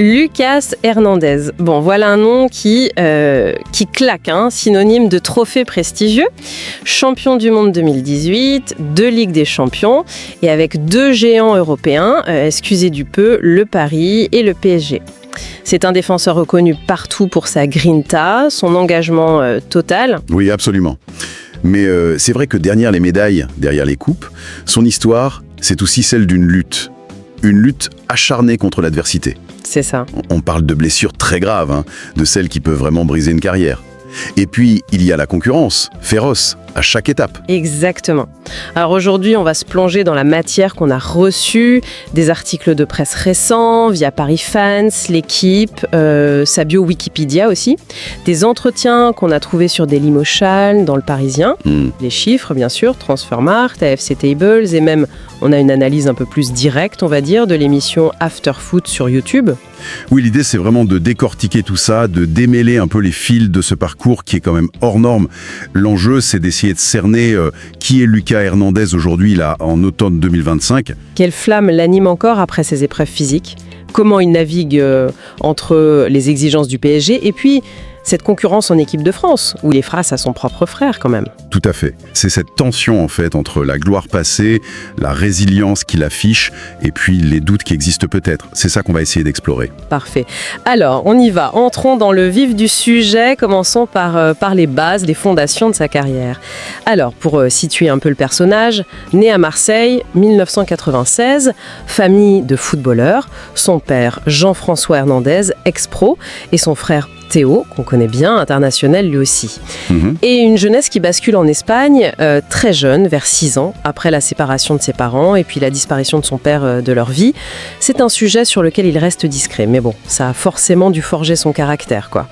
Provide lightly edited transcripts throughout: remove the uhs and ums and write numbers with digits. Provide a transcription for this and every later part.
Lucas Hernandez. Bon, voilà un nom qui claque, synonyme de trophée prestigieux. Champion du monde 2018, 2 Ligues des Champions et avec 2 géants européens, excusez du peu, le Paris et le PSG. C'est un défenseur reconnu partout pour sa grinta, son engagement total. Oui, absolument. Mais c'est vrai que derrière les médailles, derrière les coupes, son histoire, c'est aussi celle d'une lutte. Une lutte acharnée contre l'adversité. C'est ça. On parle de blessures très graves, de celles qui peuvent vraiment briser une carrière. Et puis, il y a la concurrence, féroce, à chaque étape. Exactement. Alors aujourd'hui, on va se plonger dans la matière qu'on a reçue, des articles de presse récents, via Paris Fans, l'équipe, sa bio Wikipédia aussi, des entretiens qu'on a trouvés sur Dailymotion, dans Le Parisien, les chiffres bien sûr, Transfermarkt, AFC Tables, et même on a une analyse un peu plus directe, on va dire, de l'émission After Foot sur YouTube. Oui, l'idée c'est vraiment de décortiquer tout ça, de démêler un peu les fils de ce parcours qui est quand même hors norme. L'enjeu c'est d'essayer de cerner qui est Lucas Hernandez aujourd'hui, là, en automne 2025. Quelle flamme l'anime encore après ses épreuves physiques ? Comment il navigue entre les exigences du PSG et puis cette concurrence en équipe de France, où il est face à son propre frère quand même. Tout à fait. C'est cette tension en fait entre la gloire passée, la résilience qu'il affiche et puis les doutes qui existent peut-être. C'est ça qu'on va essayer d'explorer. Parfait. Alors, on y va. Entrons dans le vif du sujet. Commençons par les bases, les fondations de sa carrière. Alors, pour situer un peu le personnage, né à Marseille, 1996, famille de footballeurs, son père Jean-François Hernandez, ex-pro, et son frère Théo, qu'on connaît bien, international lui aussi. Et une jeunesse qui bascule en Espagne très jeune, vers 6 ans, après la séparation de ses parents et puis la disparition de son père de leur vie. C'est un sujet sur lequel il reste discret, mais bon, ça a forcément dû forger son caractère, quoi.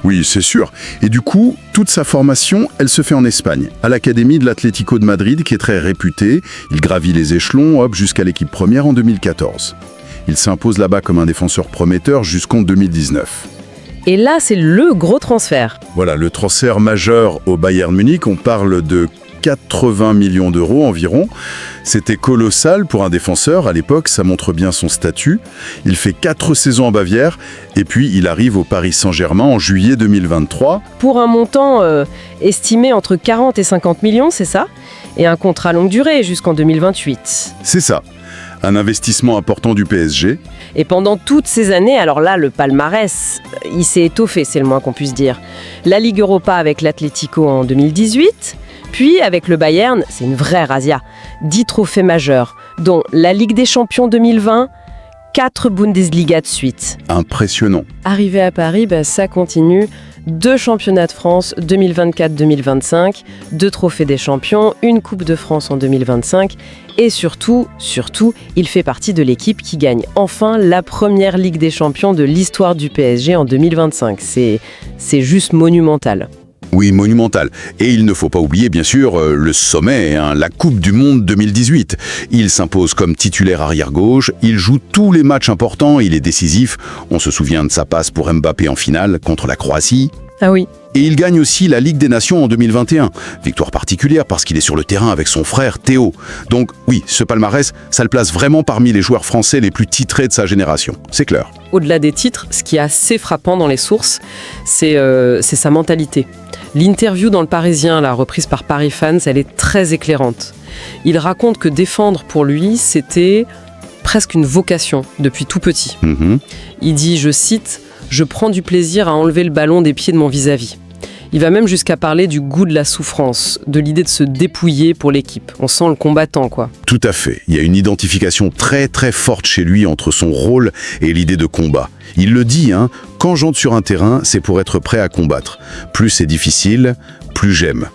Oui, c'est sûr. Et du coup, toute sa formation, elle se fait en Espagne, à l'académie de l'Atlético de Madrid, qui est très réputée. Il gravit les échelons, jusqu'à l'équipe première en 2014. Il s'impose là-bas comme un défenseur prometteur jusqu'en 2019. Et là, c'est le gros transfert. Voilà, le transfert majeur au Bayern Munich, on parle de 80 millions d'euros environ. C'était colossal pour un défenseur, à l'époque, ça montre bien son statut. Il fait 4 saisons en Bavière, et puis il arrive au Paris Saint-Germain en juillet 2023. Pour un montant estimé entre 40 et 50 millions, c'est ça ? Et un contrat longue durée jusqu'en 2028. C'est ça. Un investissement important du PSG. Et pendant toutes ces années, alors là, le palmarès, il s'est étoffé, c'est le moins qu'on puisse dire. La Ligue Europa avec l'Atlético en 2018, puis avec le Bayern, c'est une vraie razzia. 10 trophées majeurs, dont la Ligue des Champions 2020, 4 Bundesliga de suite. Impressionnant. Arrivé à Paris, ça continue. 2 championnats de France 2024-2025, 2 trophées des champions, 1 Coupe de France en 2025 et surtout, il fait partie de l'équipe qui gagne enfin la première Ligue des Champions de l'histoire du PSG en 2025. C'est juste monumental. Oui, monumental. Et il ne faut pas oublier, bien sûr, le sommet, la Coupe du Monde 2018. Il s'impose comme titulaire arrière-gauche, il joue tous les matchs importants, il est décisif. On se souvient de sa passe pour Mbappé en finale contre la Croatie. Ah oui. Et il gagne aussi la Ligue des Nations en 2021. Victoire particulière parce qu'il est sur le terrain avec son frère Théo. Donc oui, ce palmarès, ça le place vraiment parmi les joueurs français les plus titrés de sa génération. C'est clair. Au-delà des titres, ce qui est assez frappant dans les sources, c'est sa mentalité. L'interview dans Le Parisien, la reprise par Paris Fans, elle est très éclairante. Il raconte que défendre pour lui, c'était presque une vocation depuis tout petit. Il dit, je cite, « Je prends du plaisir à enlever le ballon des pieds de mon vis-à-vis ». Il va même jusqu'à parler du goût de la souffrance, de l'idée de se dépouiller pour l'équipe. On sent le combattant, quoi. Tout à fait. Il y a une identification très très forte chez lui entre son rôle et l'idée de combat. Il le dit, quand j'entre sur un terrain, c'est pour être prêt à combattre. Plus c'est difficile, plus j'aime.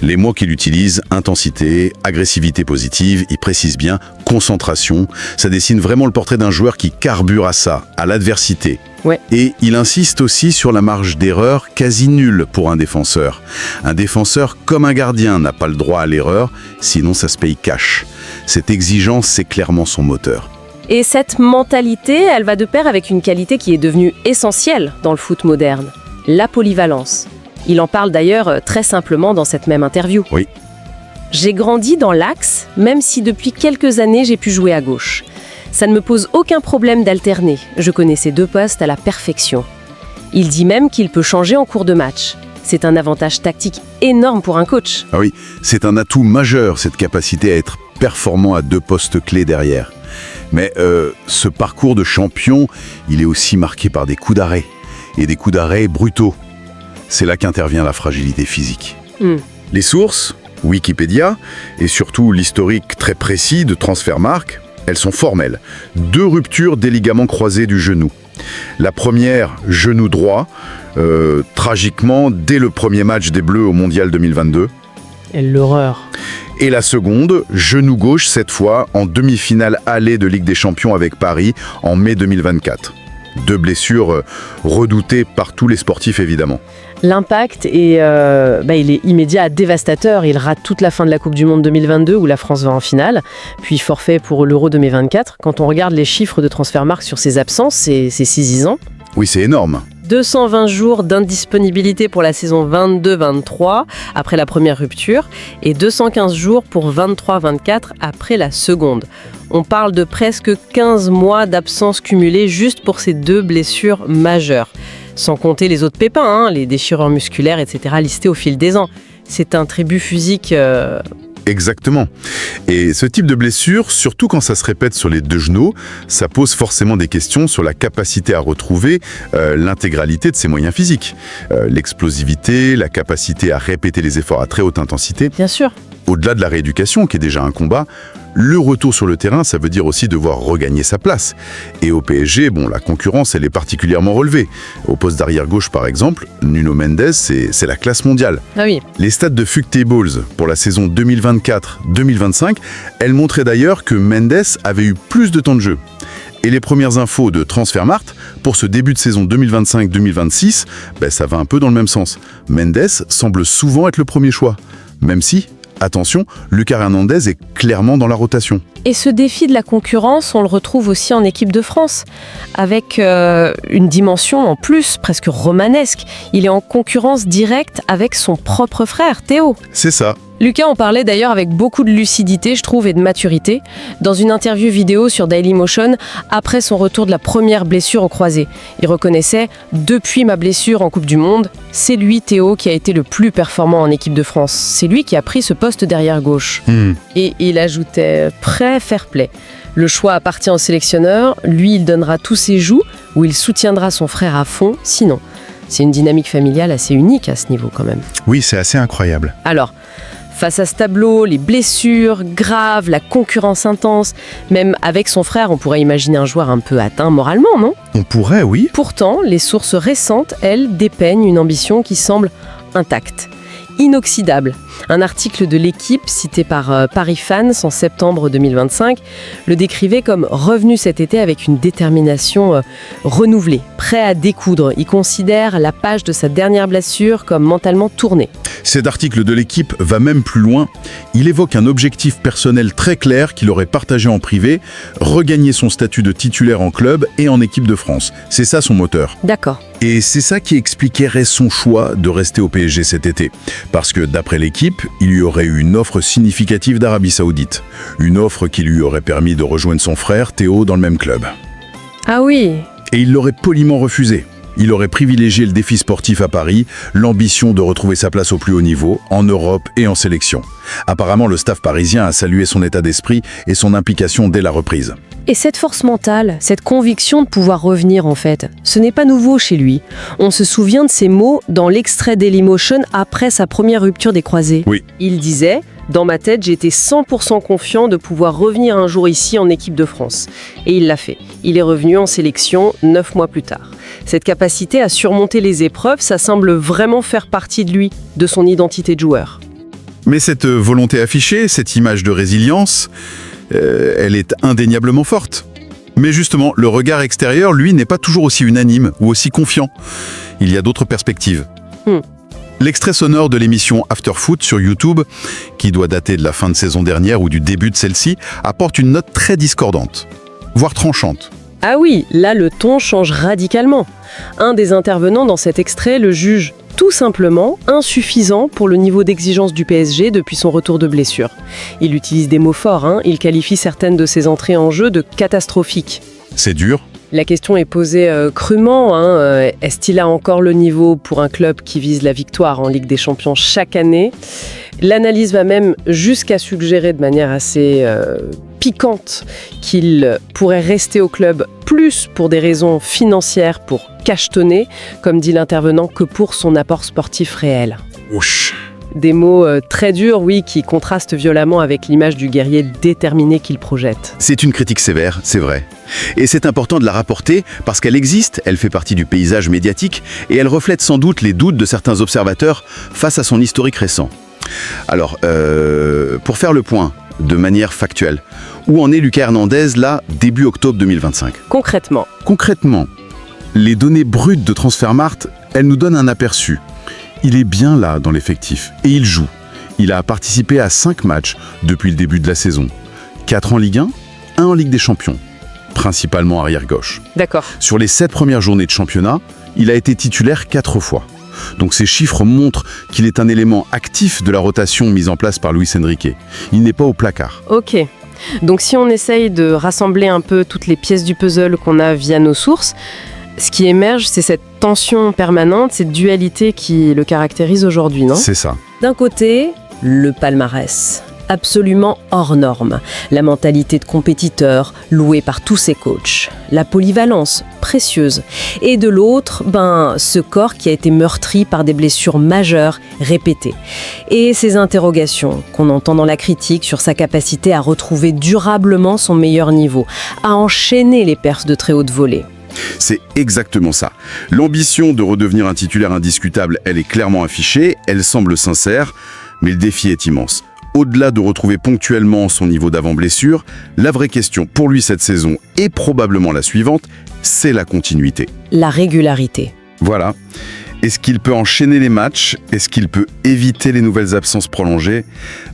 Les mots qu'il utilise, intensité, agressivité positive, il précise bien concentration. Ça dessine vraiment le portrait d'un joueur qui carbure à ça, à l'adversité. Ouais. Et il insiste aussi sur la marge d'erreur quasi nulle pour un défenseur. Un défenseur, comme un gardien, n'a pas le droit à l'erreur, sinon ça se paye cash. Cette exigence, c'est clairement son moteur. Et cette mentalité, elle va de pair avec une qualité qui est devenue essentielle dans le foot moderne, la polyvalence. Il en parle d'ailleurs très simplement dans cette même interview. Oui. J'ai grandi dans l'axe, même si depuis quelques années j'ai pu jouer à gauche. Ça ne me pose aucun problème d'alterner. Je connais ces deux postes à la perfection. Il dit même qu'il peut changer en cours de match. C'est un avantage tactique énorme pour un coach. Ah oui, c'est un atout majeur, cette capacité à être performant à deux postes clés derrière. Mais ce parcours de champion, il est aussi marqué par des coups d'arrêt. Et des coups d'arrêt brutaux. C'est là qu'intervient la fragilité physique. Les sources, Wikipédia, et surtout l'historique très précis de Transfermarkt, elles sont formelles. 2 ruptures des ligaments croisés du genou. La première, genou droit, tragiquement, dès le premier match des Bleus au Mondial 2022. Et l'horreur. Et la seconde, genou gauche, cette fois, en demi-finale allée de Ligue des Champions avec Paris en mai 2024. 2 blessures redoutées par tous les sportifs, évidemment. L'impact il est immédiat, dévastateur. Il rate toute la fin de la Coupe du Monde 2022 où la France va en finale, puis forfait pour l'Euro 2024. Quand on regarde les chiffres de Transfermarkt sur ses absences, c'est saisissant. Oui, c'est énorme. 220 jours d'indisponibilité pour la saison 22-23 après la première rupture et 215 jours pour 23-24 après la seconde. On parle de presque 15 mois d'absence cumulée juste pour ces 2 blessures majeures. Sans compter les autres pépins, les déchirures musculaires, etc. listés au fil des ans. C'est un tribut physique... Exactement. Et ce type de blessure, surtout quand ça se répète sur les 2 genoux, ça pose forcément des questions sur la capacité à retrouver l'intégralité de ses moyens physiques. L'explosivité, la capacité à répéter les efforts à très haute intensité. Bien sûr. Au-delà de la rééducation, qui est déjà un combat, le retour sur le terrain, ça veut dire aussi devoir regagner sa place. Et au PSG, la concurrence, elle est particulièrement relevée. Au poste d'arrière gauche, par exemple, Nuno Mendes, c'est la classe mondiale. Ah oui. Les stats de FUT-Tables pour la saison 2024-2025, elles montraient d'ailleurs que Mendes avait eu plus de temps de jeu. Et les premières infos de Transfermarkt pour ce début de saison 2025-2026, ça va un peu dans le même sens. Mendes semble souvent être le premier choix, même si... Attention, Lucas Hernandez est clairement dans la rotation. Et ce défi de la concurrence, on le retrouve aussi en équipe de France, avec une dimension en plus, presque romanesque. Il est en concurrence directe avec son propre frère, Théo. C'est ça. Lucas en parlait d'ailleurs avec beaucoup de lucidité, je trouve, et de maturité, dans une interview vidéo sur Dailymotion après son retour de la première blessure au croisé. Il reconnaissait « Depuis ma blessure en Coupe du Monde, c'est lui, Théo, qui a été le plus performant en équipe de France. C'est lui qui a pris ce poste derrière gauche. Et il ajoutait « Très fair-play. Le choix appartient au sélectionneur, lui il donnera tous ses joues, ou il soutiendra son frère à fond, sinon. » C'est une dynamique familiale assez unique à ce niveau quand même. Oui, c'est assez incroyable. Alors, face à ce tableau, les blessures graves, la concurrence intense, même avec son frère, on pourrait imaginer un joueur un peu atteint moralement, non ? On pourrait, oui. Pourtant, les sources récentes, elles, dépeignent une ambition qui semble intacte, inoxydable. Un article de l'Équipe, cité par Paris Fans en septembre 2025, le décrivait comme revenu cet été avec une détermination renouvelée, prêt à découdre. Il considère la page de sa dernière blessure comme mentalement tournée. Cet article de l'Équipe va même plus loin. Il évoque un objectif personnel très clair qu'il aurait partagé en privé, regagner son statut de titulaire en club et en équipe de France. C'est ça son moteur. D'accord. Et c'est ça qui expliquerait son choix de rester au PSG cet été. Parce que d'après l'Équipe, il y aurait eu une offre significative d'Arabie Saoudite. Une offre qui lui aurait permis de rejoindre son frère Théo dans le même club. Ah oui. Et il l'aurait poliment refusé. Il aurait privilégié le défi sportif à Paris, l'ambition de retrouver sa place au plus haut niveau, en Europe et en sélection. Apparemment, le staff parisien a salué son état d'esprit et son implication dès la reprise. Et cette force mentale, cette conviction de pouvoir revenir en fait, ce n'est pas nouveau chez lui. On se souvient de ces mots dans l'extrait Dailymotion après sa première rupture des croisés. Oui. Il disait « Dans ma tête, j'étais 100% confiant de pouvoir revenir un jour ici en équipe de France. » Et il l'a fait. Il est revenu en sélection 9 mois plus tard. Cette capacité à surmonter les épreuves, ça semble vraiment faire partie de lui, de son identité de joueur. Mais cette volonté affichée, cette image de résilience, elle est indéniablement forte. Mais justement, le regard extérieur, lui, n'est pas toujours aussi unanime ou aussi confiant. Il y a d'autres perspectives. L'extrait sonore de l'émission After Foot sur YouTube, qui doit dater de la fin de saison dernière ou du début de celle-ci, apporte une note très discordante, voire tranchante. Ah oui, là le ton change radicalement. Un des intervenants dans cet extrait le juge tout simplement insuffisant pour le niveau d'exigence du PSG depuis son retour de blessure. Il utilise des mots forts, il qualifie certaines de ses entrées en jeu de catastrophiques. C'est dur. La question est posée crûment. Est-ce qu'il a encore le niveau pour un club qui vise la victoire en Ligue des Champions chaque année ? L'analyse va même jusqu'à suggérer de manière assez piquante qu'il pourrait rester au club plus pour des raisons financières, pour cachetonner, comme dit l'intervenant, que pour son apport sportif réel. Ouch. Des mots très durs, oui, qui contrastent violemment avec l'image du guerrier déterminé qu'il projette. C'est une critique sévère, c'est vrai. Et c'est important de la rapporter parce qu'elle existe, elle fait partie du paysage médiatique et elle reflète sans doute les doutes de certains observateurs face à son historique récent. Alors, pour faire le point, de manière factuelle, où en est Lucas Hernandez, là, début octobre 2025 ? Concrètement, les données brutes de Transfermarkt, elles nous donnent un aperçu. Il est bien là dans l'effectif et il joue. Il a participé à 5 matchs depuis le début de la saison. 4 en Ligue 1, 1 en Ligue des Champions, principalement arrière-gauche. d'accord. Sur les 7 premières journées de championnat, il a été titulaire 4 fois. Donc ces chiffres montrent qu'il est un élément actif de la rotation mise en place par Luis Enrique. Il n'est pas au placard. Ok. Donc si on essaye de rassembler un peu toutes les pièces du puzzle qu'on a via nos sources, ce qui émerge, c'est cette tension permanente, cette dualité qui le caractérise aujourd'hui, non ? C'est ça. D'un côté, le palmarès, absolument hors norme. La mentalité de compétiteur, louée par tous ses coachs. La polyvalence, précieuse. Et de l'autre, ce corps qui a été meurtri par des blessures majeures, répétées. Et ces interrogations qu'on entend dans la critique sur sa capacité à retrouver durablement son meilleur niveau, à enchaîner les perfs de très haute volée. C'est exactement ça. L'ambition de redevenir un titulaire indiscutable, elle est clairement affichée, elle semble sincère, mais le défi est immense. Au-delà de retrouver ponctuellement son niveau d'avant-blessure, la vraie question pour lui cette saison, et probablement la suivante, c'est la continuité. La régularité. Voilà. Est-ce qu'il peut enchaîner les matchs ? Est-ce qu'il peut éviter les nouvelles absences prolongées ?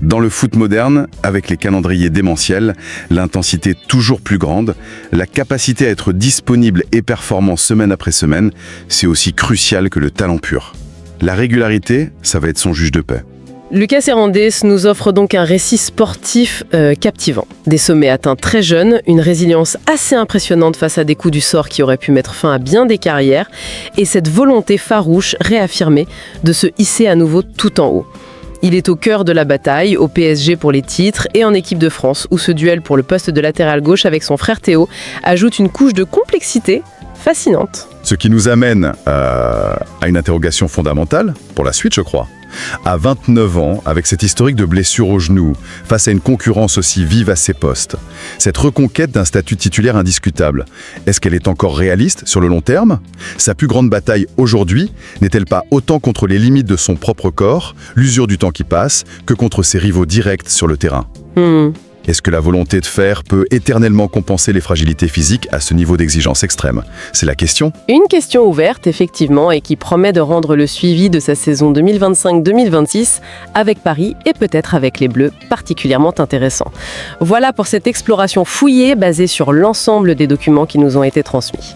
Dans le foot moderne, avec les calendriers démentiels, l'intensité toujours plus grande, la capacité à être disponible et performant semaine après semaine, c'est aussi crucial que le talent pur. La régularité, ça va être son juge de paix. Lucas Hernandez nous offre donc un récit sportif captivant. Des sommets atteints très jeunes, une résilience assez impressionnante face à des coups du sort qui auraient pu mettre fin à bien des carrières, et cette volonté farouche, réaffirmée, de se hisser à nouveau tout en haut. Il est au cœur de la bataille, au PSG pour les titres et en équipe de France, où ce duel pour le poste de latéral gauche avec son frère Théo ajoute une couche de complexité fascinante. Ce qui nous amène à une interrogation fondamentale, pour la suite je crois. À 29 ans, avec cet historique de blessure au genou, face à une concurrence aussi vive à ses postes, cette reconquête d'un statut titulaire indiscutable, est-ce qu'elle est encore réaliste sur le long terme ? Sa plus grande bataille aujourd'hui n'est-elle pas autant contre les limites de son propre corps, l'usure du temps qui passe, que contre ses rivaux directs sur le terrain ? Est-ce que la volonté de faire peut éternellement compenser les fragilités physiques à ce niveau d'exigence extrême ? C'est la question. Une question ouverte, effectivement, et qui promet de rendre le suivi de sa saison 2025-2026 avec Paris et peut-être avec les Bleus particulièrement intéressant. Voilà pour cette exploration fouillée basée sur l'ensemble des documents qui nous ont été transmis.